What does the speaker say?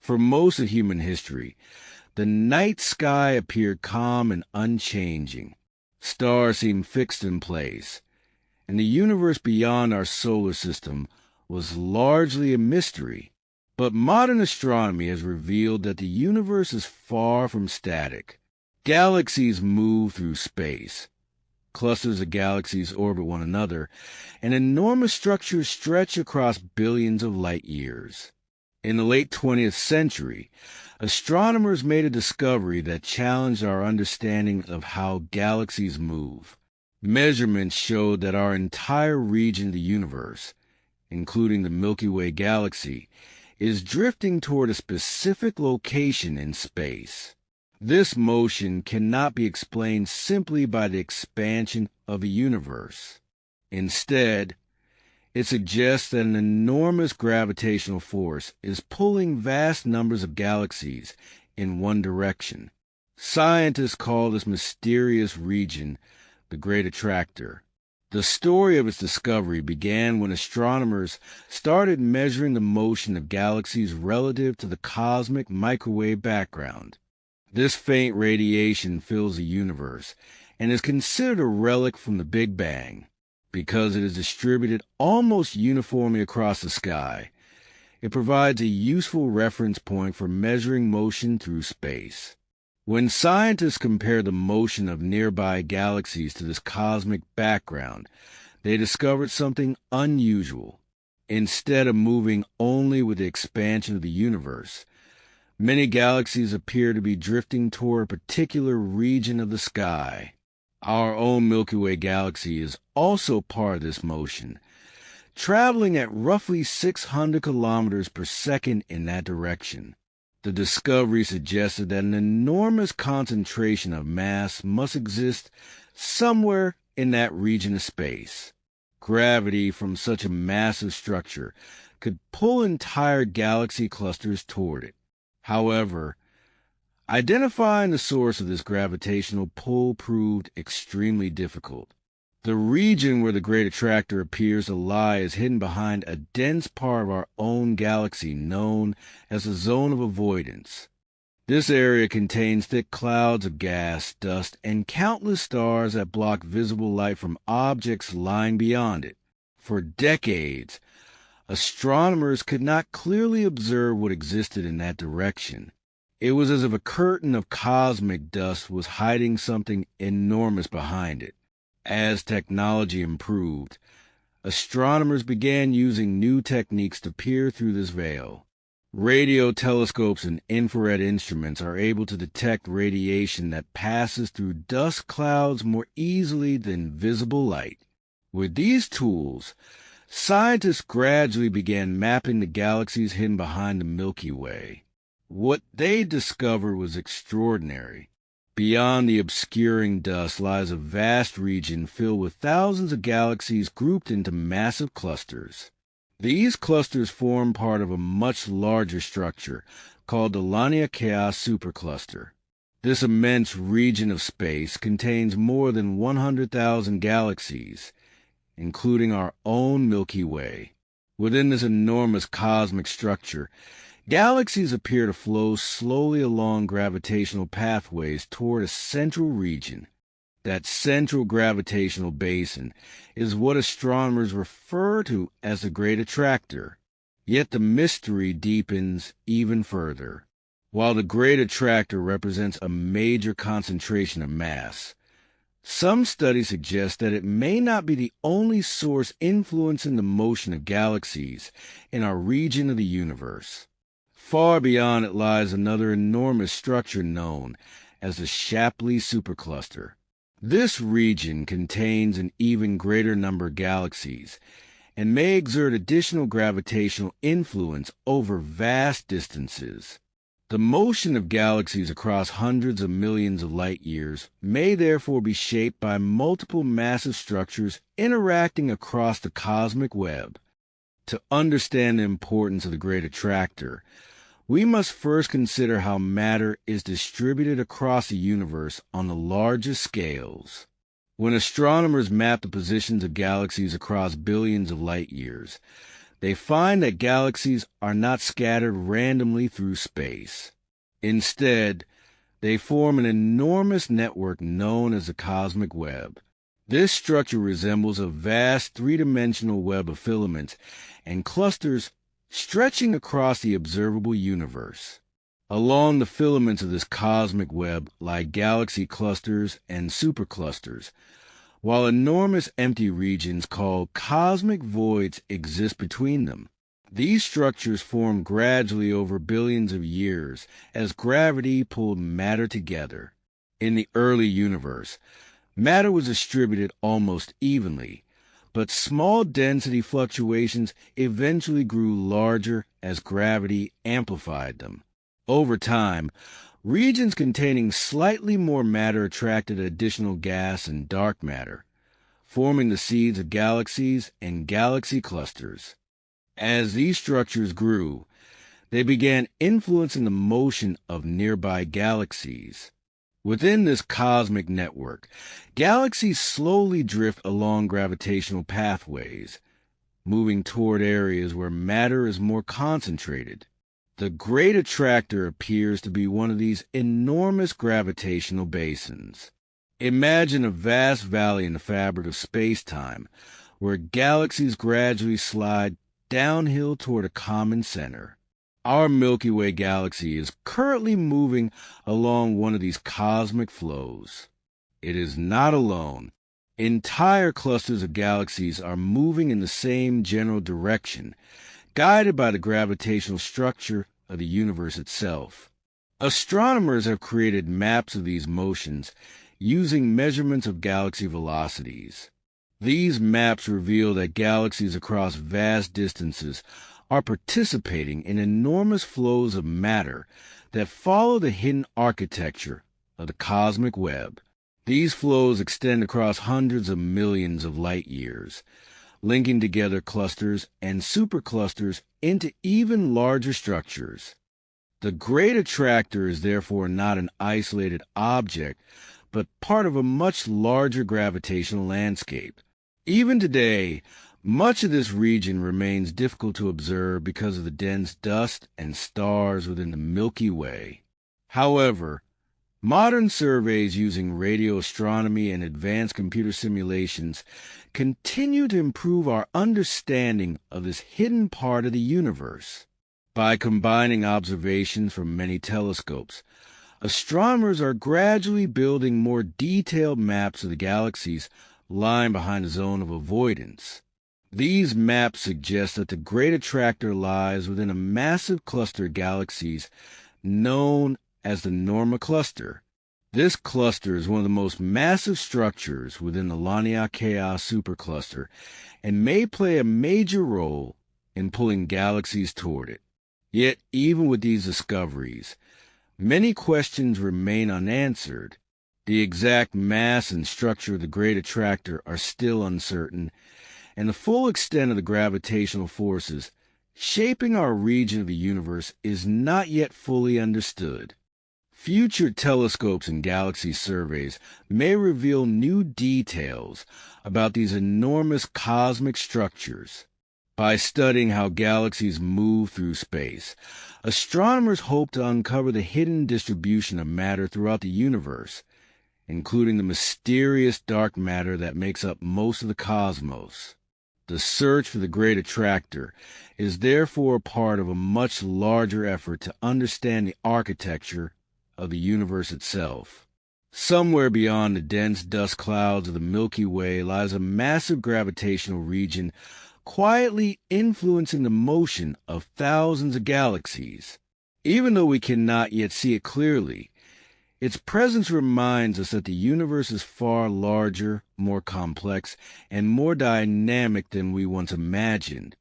For most of human history, the night sky appeared calm and unchanging. Stars seemed fixed in place, and the universe beyond our solar system was largely a mystery. But modern astronomy has revealed that the universe is far from static. Galaxies move through space. Clusters of galaxies orbit one another, and enormous structures stretch across billions of light years. In the late 20th century, astronomers made a discovery that challenged our understanding of how galaxies move. Measurements showed that our entire region of the universe, including the Milky Way galaxy, is drifting toward a specific location in space. This motion cannot be explained simply by the expansion of a universe. Instead, it suggests that an enormous gravitational force is pulling vast numbers of galaxies in one direction. Scientists call this mysterious region the Great Attractor. The story of its discovery began when astronomers started measuring the motion of galaxies relative to the cosmic microwave background. This faint radiation fills the universe and is considered a relic from the Big Bang. Because it is distributed almost uniformly across the sky, it provides a useful reference point for measuring motion through space. When scientists compare the motion of nearby galaxies to this cosmic background, they discovered something unusual. Instead of moving only with the expansion of the universe, many galaxies appear to be drifting toward a particular region of the sky. Our own Milky Way galaxy is also part of this motion, traveling at roughly 600 kilometers per second in that direction. The discovery suggested that an enormous concentration of mass must exist somewhere in that region of space. Gravity from such a massive structure could pull entire galaxy clusters toward it. However, identifying the source of this gravitational pull proved extremely difficult. The region where the Great Attractor appears to lie is hidden behind a dense part of our own galaxy known as the zone of avoidance. This area contains thick clouds of gas, dust, and countless stars that block visible light from objects lying beyond it. For decades, astronomers could not clearly observe what existed in that direction. It was as if a curtain of cosmic dust was hiding something enormous behind it. As technology improved, astronomers began using new techniques to peer through this veil. Radio telescopes and infrared instruments are able to detect radiation that passes through dust clouds more easily than visible light. With these tools, scientists gradually began mapping the galaxies hidden behind the Milky Way. What they discovered was extraordinary. Beyond the obscuring dust lies a vast region filled with thousands of galaxies grouped into massive clusters. These clusters form part of a much larger structure called the Laniakea supercluster. This immense region of space contains more than 100,000 galaxies, including our own Milky Way. Within this enormous cosmic structure, galaxies appear to flow slowly along gravitational pathways toward a central region. That central gravitational basin is what astronomers refer to as the Great Attractor. Yet the mystery deepens even further. While the Great Attractor represents a major concentration of mass, some studies suggest that it may not be the only source influencing the motion of galaxies in our region of the universe. Far beyond it lies another enormous structure known as the Shapley supercluster. This region contains an even greater number of galaxies and may exert additional gravitational influence over vast distances. The motion of galaxies across hundreds of millions of light years may therefore be shaped by multiple massive structures interacting across the cosmic web. To understand the importance of the Great Attractor, we must first consider how matter is distributed across the universe on the largest scales. When astronomers map the positions of galaxies across billions of light years, They find that galaxies are not scattered randomly through space. Instead, they form an enormous network known as the cosmic web. This structure resembles a vast three-dimensional web of filaments and clusters stretching across the observable universe. Along the filaments of this cosmic web lie galaxy clusters and superclusters, while enormous empty regions called cosmic voids exist between them. These structures formed gradually over billions of years as gravity pulled matter together. In the early universe, matter was distributed almost evenly, but small density fluctuations eventually grew larger as gravity amplified them. Over time, regions containing slightly more matter attracted additional gas and dark matter, forming the seeds of galaxies and galaxy clusters. As these structures grew, they began influencing the motion of nearby galaxies. Within this cosmic network, galaxies slowly drift along gravitational pathways, moving toward areas where matter is more concentrated. The Great Attractor appears to be one of these enormous gravitational basins. Imagine a vast valley in the fabric of space-time, where galaxies gradually slide downhill toward a common center. Our Milky Way galaxy is currently moving along one of these cosmic flows. It is not alone. Entire clusters of galaxies are moving in the same general direction, guided by the gravitational structure of the universe itself. Astronomers have created maps of these motions using measurements of galaxy velocities. These maps reveal that galaxies across vast distances are participating in enormous flows of matter that follow the hidden architecture of the cosmic web. These flows extend across hundreds of millions of light years, linking together clusters and superclusters into even larger structures. The Great Attractor is therefore not an isolated object, but part of a much larger gravitational landscape. Even today, much of this region remains difficult to observe because of the dense dust and stars within the Milky Way. However, modern surveys using radio astronomy and advanced computer simulations continue to improve our understanding of this hidden part of the universe. By combining observations from many telescopes, astronomers are gradually building more detailed maps of the galaxies lying behind the zone of avoidance. These maps suggest that the Great Attractor lies within a massive cluster of galaxies known as the Norma Cluster. This cluster is one of the most massive structures within the Laniakea supercluster and may play a major role in pulling galaxies toward it. Yet, even with these discoveries, many questions remain unanswered. The exact mass and structure of the Great Attractor are still uncertain, and the full extent of the gravitational forces shaping our region of the universe is not yet fully understood. Future telescopes and galaxy surveys may reveal new details about these enormous cosmic structures. By studying how galaxies move through space, astronomers hope to uncover the hidden distribution of matter throughout the universe, including the mysterious dark matter that makes up most of the cosmos. The search for the Great Attractor is therefore part of a much larger effort to understand the architecture of the universe itself. Somewhere beyond the dense dust clouds of the Milky Way lies a massive gravitational region quietly influencing the motion of thousands of galaxies. Even though we cannot yet see it clearly, its presence reminds us that the universe is far larger, more complex, and more dynamic than we once imagined.